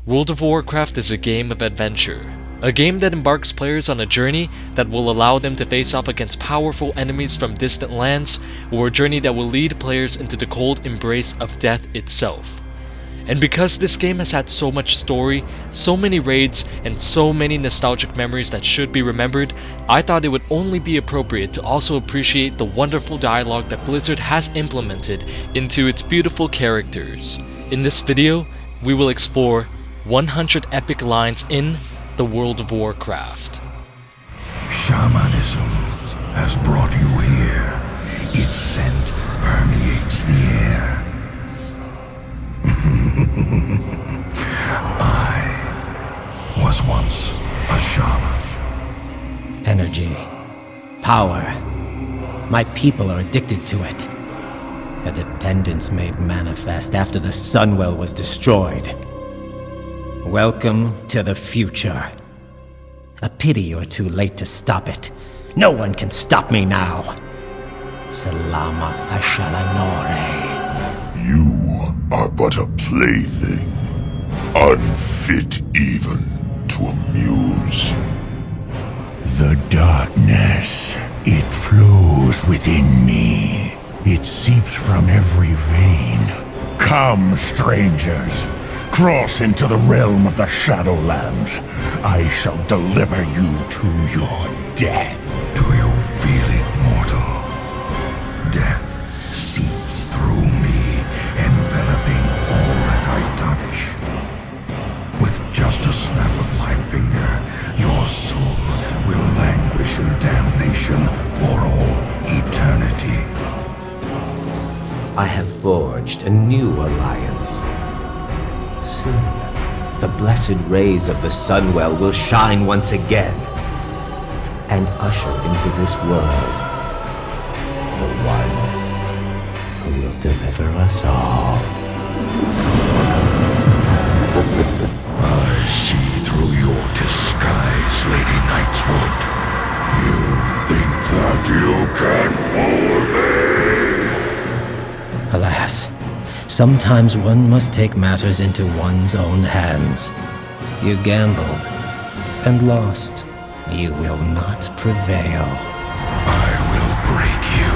World of Warcraft is a game of adventure. A game that embarks players on a journey that will allow them to face off against powerful enemies from distant lands, or a journey that will lead players into the cold embrace of death itself. And because this game has had so much story, so many raids, and so many nostalgic memories that should be remembered, I thought it would only be appropriate to also appreciate the wonderful dialogue that Blizzard has implemented into its beautiful characters. In this video, we will explore 100 epic lines in the World of Warcraft. Shamanism has brought you here. Its scent permeates the air. I was once a shaman. Energy. Power. My people are addicted to it. A dependence made manifest after the Sunwell was destroyed. Welcome to the future. A pity you're too late to stop it. No one can stop me now. Salama Ashalanore. You are but a plaything, unfit even to amuse. The darkness, it flows within me. It seeps from every vein. Come, strangers. Cross into the realm of the Shadowlands. I shall deliver you to your death. Do you feel it, mortal? Death seeps through me, enveloping all that I touch. With just a snap of my finger, your soul will languish in damnation for all eternity. I have forged a new alliance. Soon, the blessed rays of the Sunwell will shine once again and usher into this world the one who will deliver us all. I see through your disguise, Lady Nightswood. You think that you can fool me? Alas, sometimes one must take matters into one's own hands. You gambled and lost. You will not prevail. I will break you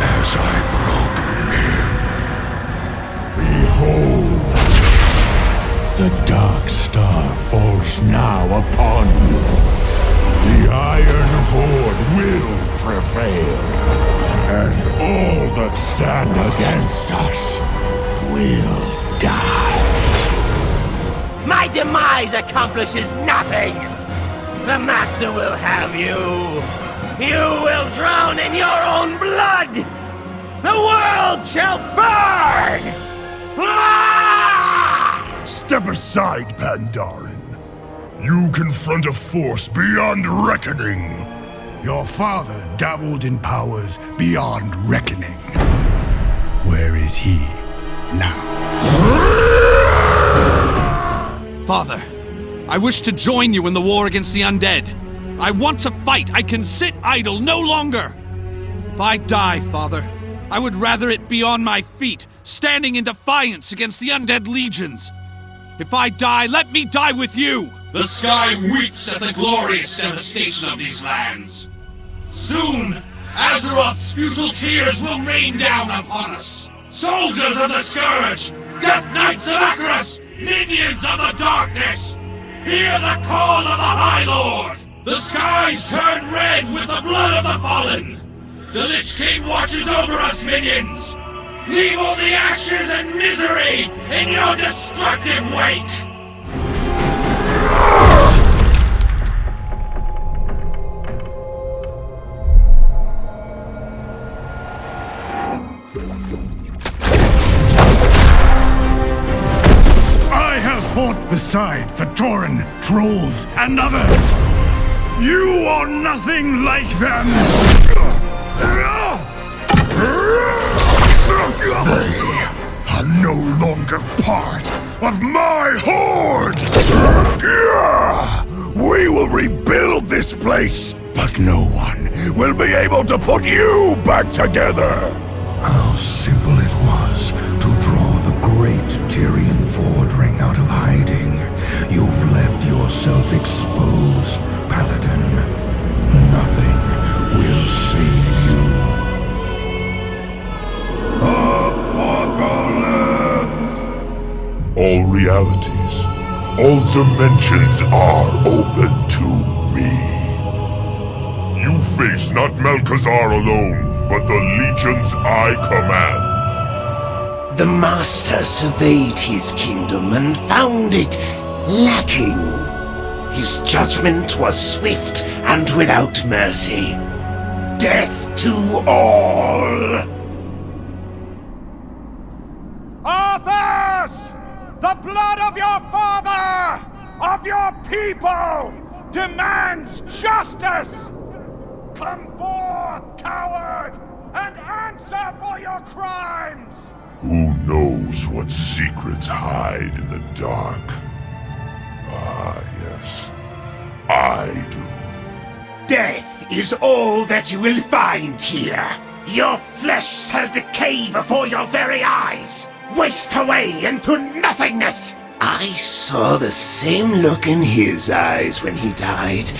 as I broke him. Behold! The Dark Star falls now upon you. The Iron Horde will prevail. And all that stand against us will die. My demise accomplishes nothing! The Master will have you! You will drown in your own blood! The world shall burn! Ah! Step aside, Pandaren. You confront a force beyond reckoning. Your father dabbled in powers beyond reckoning. Where is he now? Father, I wish to join you in the war against the Undead. I want to fight. I can sit idle no longer. If I die, Father, I would rather it be on my feet, standing in defiance against the Undead legions. If I die, let me die with you! The sky weeps at the glorious devastation of these lands. Soon, Azeroth's futile tears will rain down upon us. Soldiers of the Scourge, Death Knights of Arthas, minions of the Darkness, hear the call of the High Lord! The skies turn red with the blood of the fallen! The Lich King watches over us, minions! Leave all the ashes and misery in your destructive wake! I have fought beside the Tauren, trolls, and others. You are nothing like them. They are no longer part of my horde! We will rebuild this place, but no one will be able to put you back together! How simple it was to draw the great Tyrian Ford ring out of hiding. realities. All dimensions are open to me. You face not Malkazar alone, but the legions I command. The Master surveyed his kingdom and found it lacking. His judgment was swift and without mercy. Death to all! Arthas! The blood of your father, of your people, demands justice! Come forth, coward, and answer for your crimes! Who knows what secrets hide in the dark? Ah, yes. I do. Death is all that you will find here. Your flesh shall decay before your very eyes, waste away into nothingness. I saw the same look in his eyes when he died.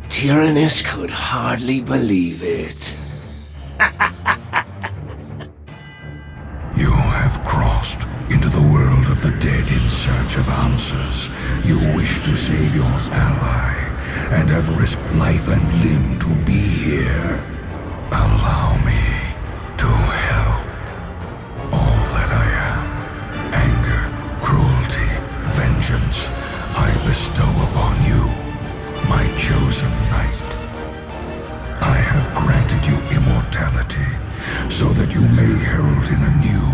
Tyrannus could hardly believe it. You have crossed into the world of the dead in search of answers. You wish to save your ally, and have risked life and limb to be here. Allow me to help. All that I am, anger, cruelty, vengeance, I bestow upon you, my chosen knight. I have granted you immortality, so that you may herald in a new,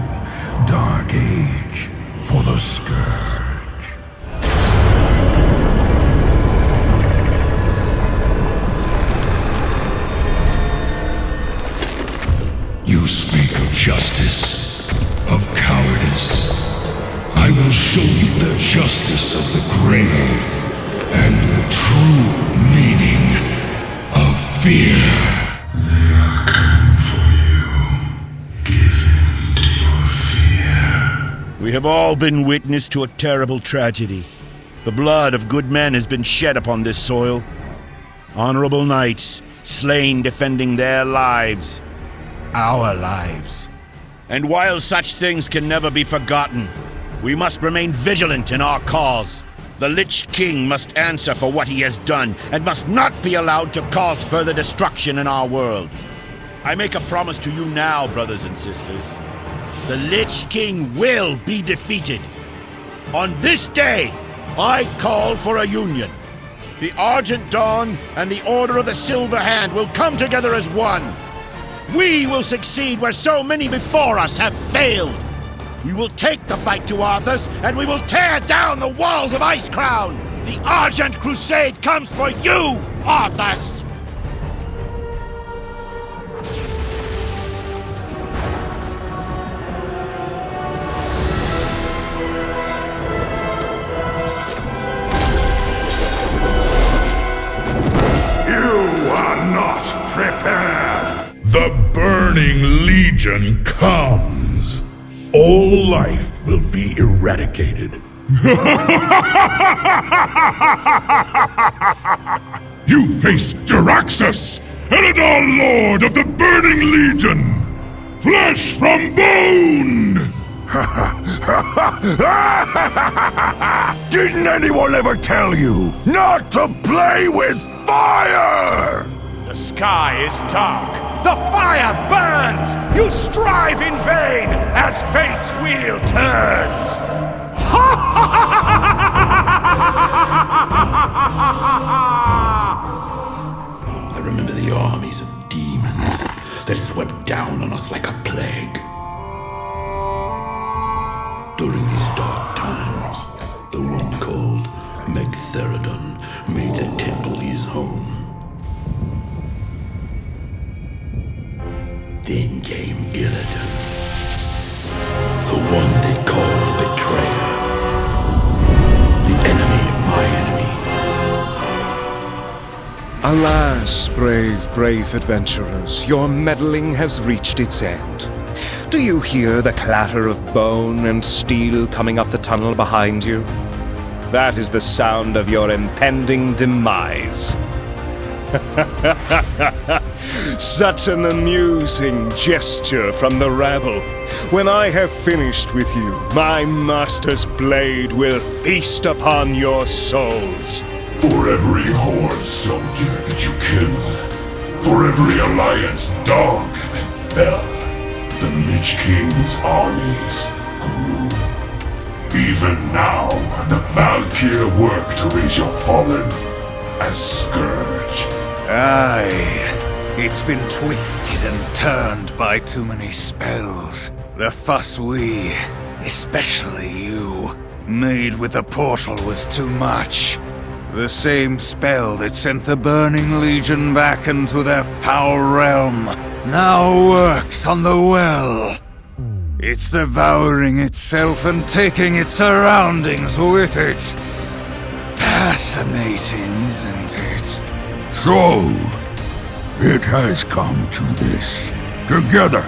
dark age for the Scourge. You speak of justice, of cowardice. I will show you the justice of the grave, and the true meaning of fear. We have all been witness to a terrible tragedy. The blood of good men has been shed upon this soil. Honorable knights, slain defending their lives. Our lives. And while such things can never be forgotten, we must remain vigilant in our cause. The Lich King must answer for what he has done, and must not be allowed to cause further destruction in our world. I make a promise to you now, brothers and sisters. The Lich King will be defeated. On this day, I call for a union. The Argent Dawn and the Order of the Silver Hand will come together as one. We will succeed where so many before us have failed. We will take the fight to Arthas, and we will tear down the walls of Icecrown. The Argent Crusade comes for you, Arthas! Prepared! The Burning Legion comes! All life will be eradicated. You face Jaraxxus, Illidan Lord of the Burning Legion! Flesh from bone! Didn't anyone ever tell you not to play with fire? The sky is dark. The fire burns. You strive in vain as fate's wheel turns. I remember the armies of demons that swept down on us like a plague. During these dark times, the one called Megtheridon made the temple his home. Then came Illidan, the one they call the Betrayer, the enemy of my enemy. Alas, brave adventurers, your meddling has reached its end. Do you hear the clatter of bone and steel coming up the tunnel behind you? That is the sound of your impending demise. Such an amusing gesture from the rabble. When I have finished with you, my master's blade will feast upon your souls. For every Horde soldier that you killed, for every Alliance dog that fell, the Lich King's armies grew. Even now, the Valkyr work to raise your fallen as Scourge. Aye. It's been twisted and turned by too many spells. The fuss we, especially you, made with the portal was too much. The same spell that sent the Burning Legion back into their foul realm now works on the well. It's devouring itself and taking its surroundings with it. Fascinating, isn't it? So, it has come to this. Together,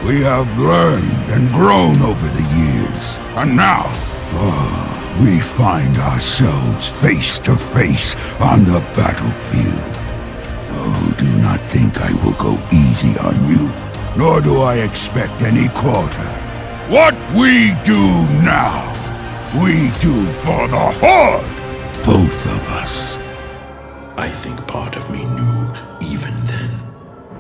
we have learned and grown over the years. And now, we find ourselves face to face on the battlefield. Oh, do not think I will go easy on you, nor do I expect any quarter. What we do now, we do for the Horde, both of us. I think part of me knew, even then,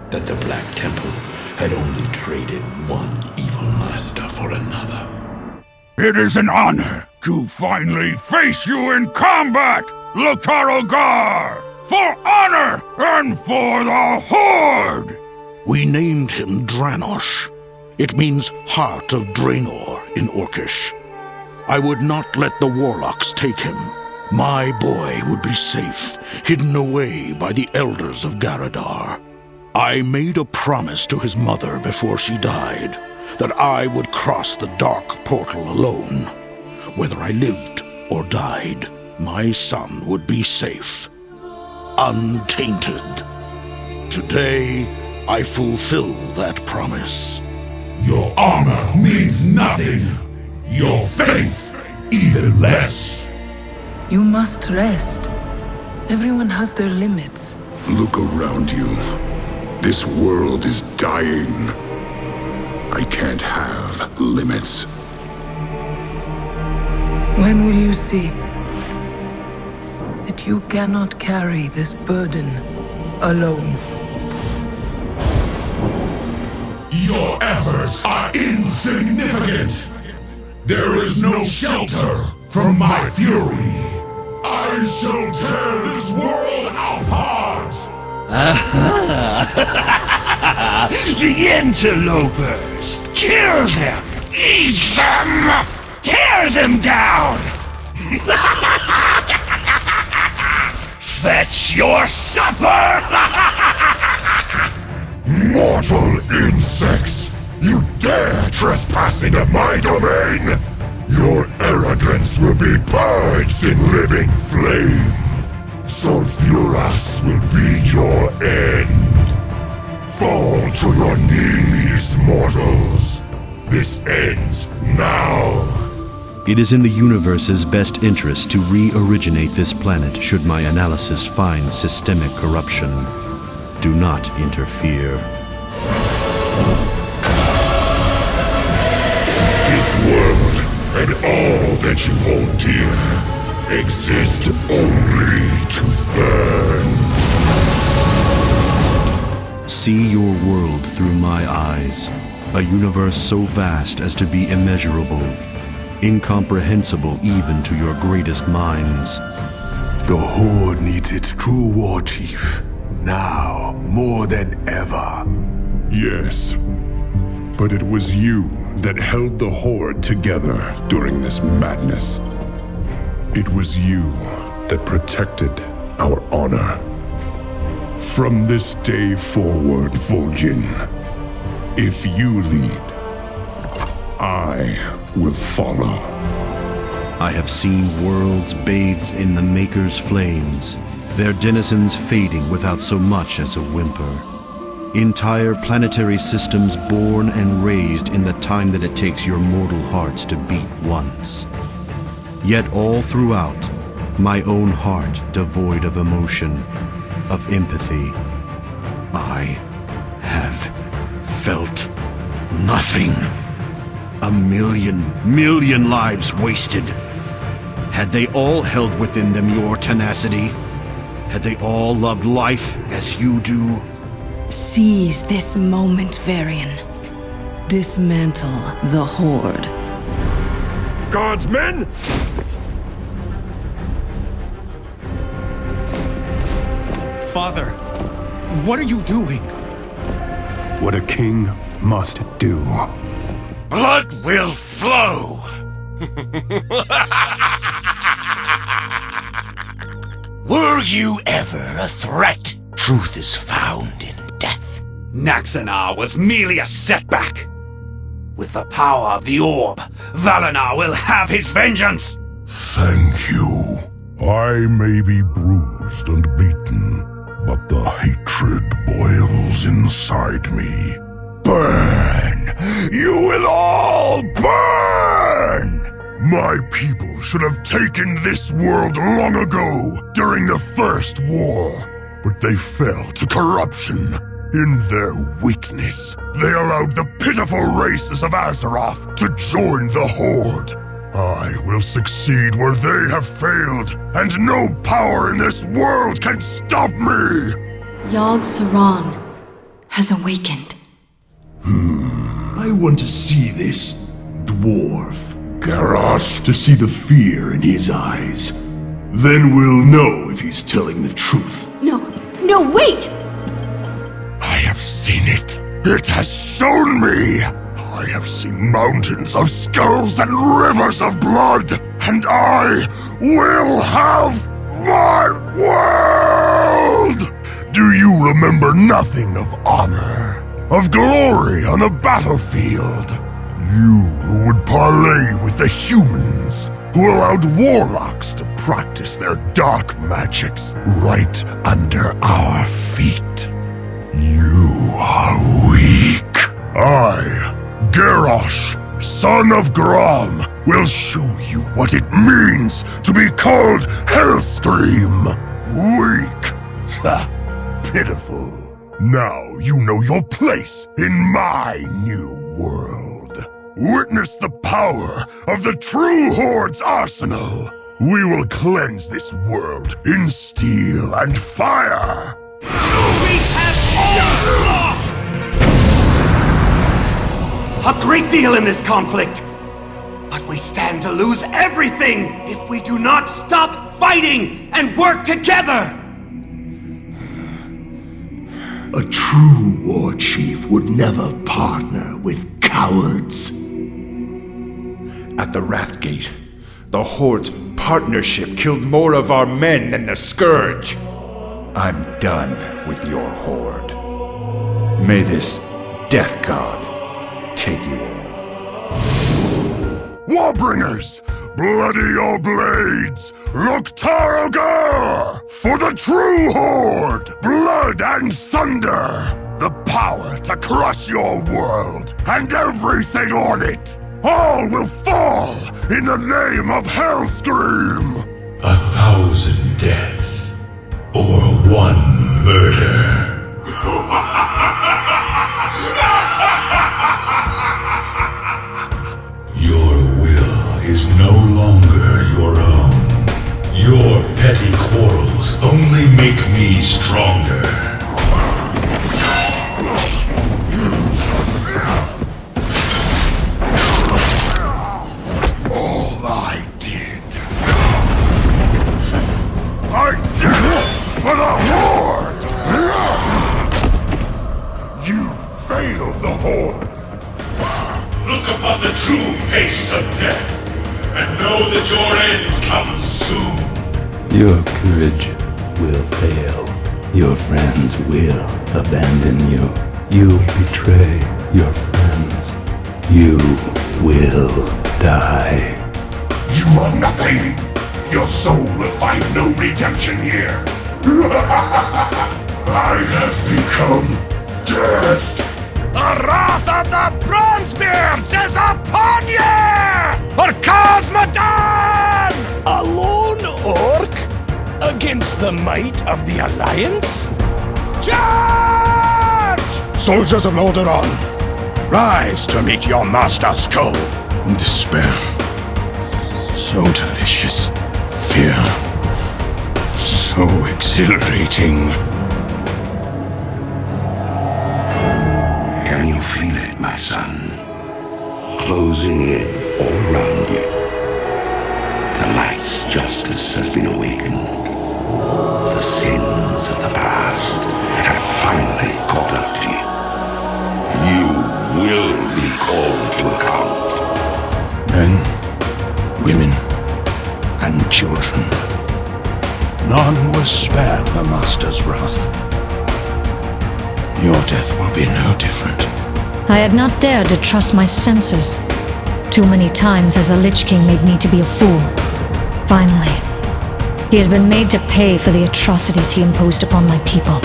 that the Black Temple had only traded one evil master for another. It is an honor to finally face you in combat, Lotarogar! For honor and for the Horde! We named him Draenor. It means Heart of Draenor in Orcish. I would not let the Warlocks take him. My boy would be safe, hidden away by the Elders of Garadar. I made a promise to his mother before she died, that I would cross the dark portal alone. Whether I lived or died, my son would be safe, untainted. Today, I fulfill that promise. Your armor means nothing. Your faith, even less. You must rest. Everyone has their limits. Look around you. This world is dying. I can't have limits. When will you see that you cannot carry this burden alone? Your efforts are insignificant. There is no shelter from my fury. I shall tear this world apart! The interlopers! Kill them! Eat them! Tear them down! Fetch your supper! Mortal insects! You dare trespass into my domain! Your arrogance will be purged in living flame! Sulfuras will be your end! Fall to your knees, mortals! This ends now! It is in the universe's best interest to re-originate this planet should my analysis find systemic corruption. Do not interfere. This world and all that you hold dear exist only to burn. See your world through my eyes, a universe so vast as to be immeasurable, incomprehensible even to your greatest minds. The Horde needs its true war chief, now more than ever. Yes, but it was you that held the Horde together during this madness. It was you that protected our honor. From this day forward, Vol'jin, if you lead, I will follow. I have seen worlds bathed in the Maker's flames, their denizens fading without so much as a whimper. Entire planetary systems born and raised in the time that it takes your mortal hearts to beat once. Yet all throughout, my own heart devoid of emotion, of empathy. I have felt nothing. A million lives wasted. Had they all held within them your tenacity? Had they all loved life as you do? Seize this moment, Varian. Dismantle the Horde. God's men! Father, what are you doing? What a king must do. Blood will flow! Were you ever a threat? Truth is found in death. Naxanar was merely a setback. With the power of the orb, Valenar will have his vengeance! Thank you. I may be bruised and beaten, but the hatred boils inside me. Burn! You will all burn! My people should have taken this world long ago, during the First War. But they fell to corruption. In their weakness, they allowed the pitiful races of Azeroth to join the Horde. I will succeed where they have failed, and no power in this world can stop me! Yogg Saron has awakened. I want to see this dwarf, Garrosh, to see the fear in his eyes. Then we'll know if he's telling the truth. No, wait! I have seen it. It has shown me. I have seen mountains of skulls and rivers of blood, and I will have my world! Do you remember nothing of honor, of glory on a battlefield? You who would parley with the humans, who allowed warlocks to practice their dark magics right under our feet. You are weak. I, Garrosh, son of Grom, will show you what it means to be called Hellscream. Weak. Ha, pitiful. Now you know your place in my new world. Witness the power of the true Horde's arsenal. We will cleanse this world in steel and fire. We have all lost! A great deal in this conflict. But we stand to lose everything if we do not stop fighting and work together! A true war chief would never partner with cowards. At the Wrathgate, the Horde's partnership killed more of our men than the Scourge. I'm done with your Horde. May this Death God take you all. Warbringers, bloody your blades! Loktar Ogar! For the true Horde! Blood and thunder! The power to crush your world, and everything on it! All will fall in the name of Hellscream! 1,000 deaths, or 1 murder. Your will is no longer your own. Your petty quarrels only make me stronger. All I did it for the Horde! You failed the Horde! Look upon the true face of death, and know that your end comes soon. Your courage will fail. Your friends will abandon you. You'll betray your friends. You will die. You are nothing! Your soul will find no redemption here! I have become dead! The wrath of the Bronzebeards is upon you! For Cosmodan! A lone orc? A against the might of the Alliance? Charge! Soldiers of Lordaeron, rise to meet your master's call. Despair. So delicious. Fear. So exhilarating. Can you feel it, my son? Closing in all around you. The light's justice has been awakened. The sins of the past have finally caught up to you. You will be called to account. Men, women, and children. None was spared the Master's wrath. Your death will be no different. I had not dared to trust my senses. Too many times has the Lich King made me to be a fool. Finally, he has been made to pay for the atrocities he imposed upon my people.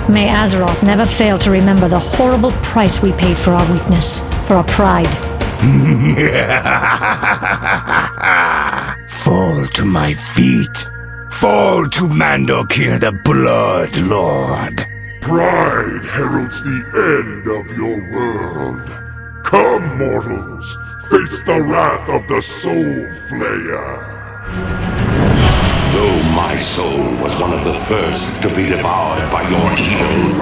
May Azeroth never fail to remember the horrible price we paid for our weakness, for our pride. Fall to my feet. Fall to Mandokir the Blood Lord. Pride heralds the end of your world. Come, mortals, face the wrath of the Soul Flayer. Though my soul was one of the first to be devoured by your evil,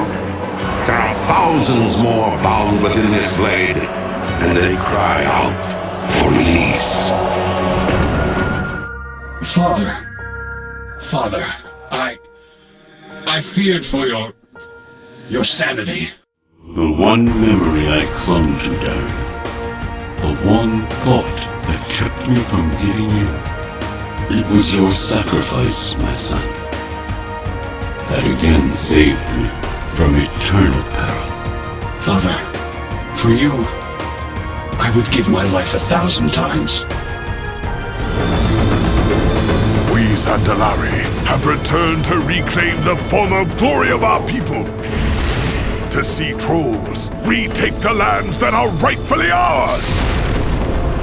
there are thousands more bound within this blade, and they cry out for release. Father, I feared for your sanity. The one memory I clung to, Darren. The one thought that kept me from giving in. It was your sacrifice, my son, that again saved me from eternal peril. Father, for you, I would give my life 1,000 times. We Zandalari have returned to reclaim the former glory of our people. To see trolls retake the lands that are rightfully ours.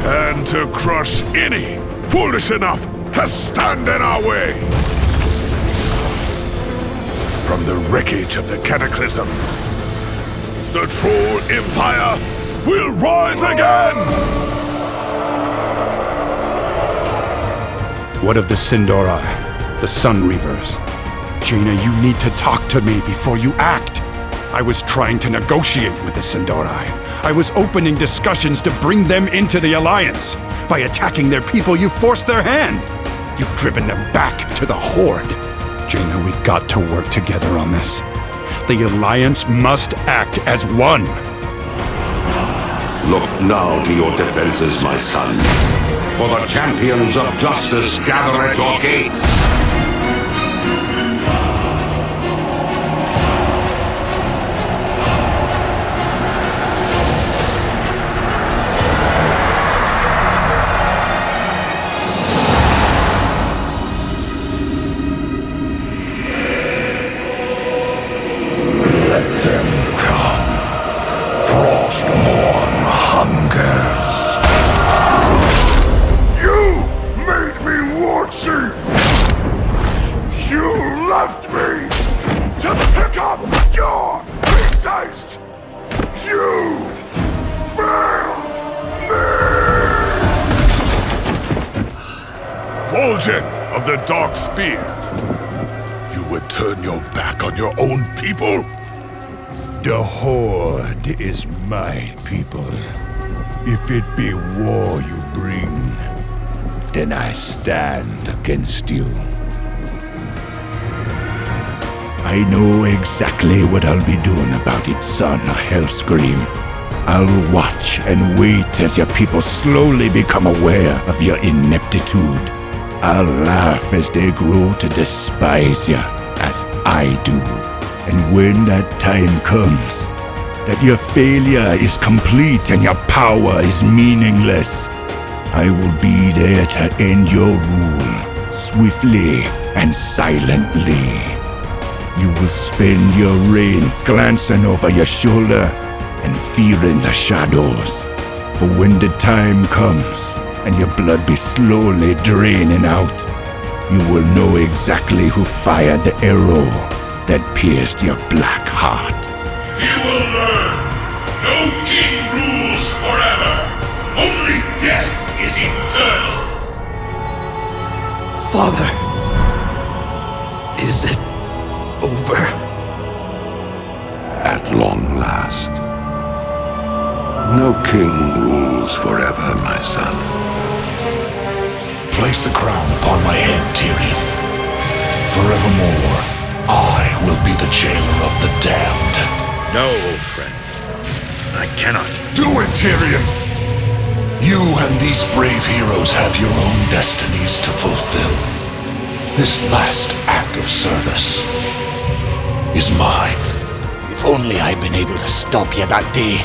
And to crush any foolish enough to stand in our way. From the wreckage of the Cataclysm, the Troll Empire will rise again! What of the Sindorai, the Sun Reavers? Jaina, you need to talk to me before you act. I was trying to negotiate with the Sindorai. I was opening discussions to bring them into the Alliance. By attacking their people, you forced their hand. You've driven them back to the Horde. Jaina, we've got to work together on this. The Alliance must act as one. Look now to your defenses, my son. For the champions of justice gather at your gates. Of the Dark Spear, you would turn your back on your own people? The Horde is my people. If it be war you bring, then I stand against you. I know exactly what I'll be doing about it, son, Hellscream. I'll watch and wait as your people slowly become aware of your ineptitude. I'll laugh as they grow to despise you, as I do. And when that time comes, that your failure is complete and your power is meaningless, I will be there to end your rule, swiftly and silently. You will spend your reign glancing over your shoulder and fearing the shadows. For when the time comes, and your blood be slowly draining out, you will know exactly who fired the arrow that pierced your black heart. You will learn. No king rules forever. Only death is eternal. Father, is it over? At long last. No king rules forever, my son. Place the crown upon my head, Tyrion. Forevermore, I will be the jailer of the damned. No, old friend. I cannot. Do it, Tyrion! You and these brave heroes have your own destinies to fulfill. This last act of service is mine. If only I'd been able to stop you that day.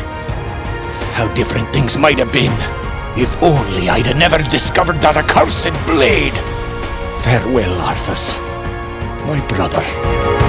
How different things might have been. If only I'd have never discovered that accursed blade. Farewell, Arthas, my brother.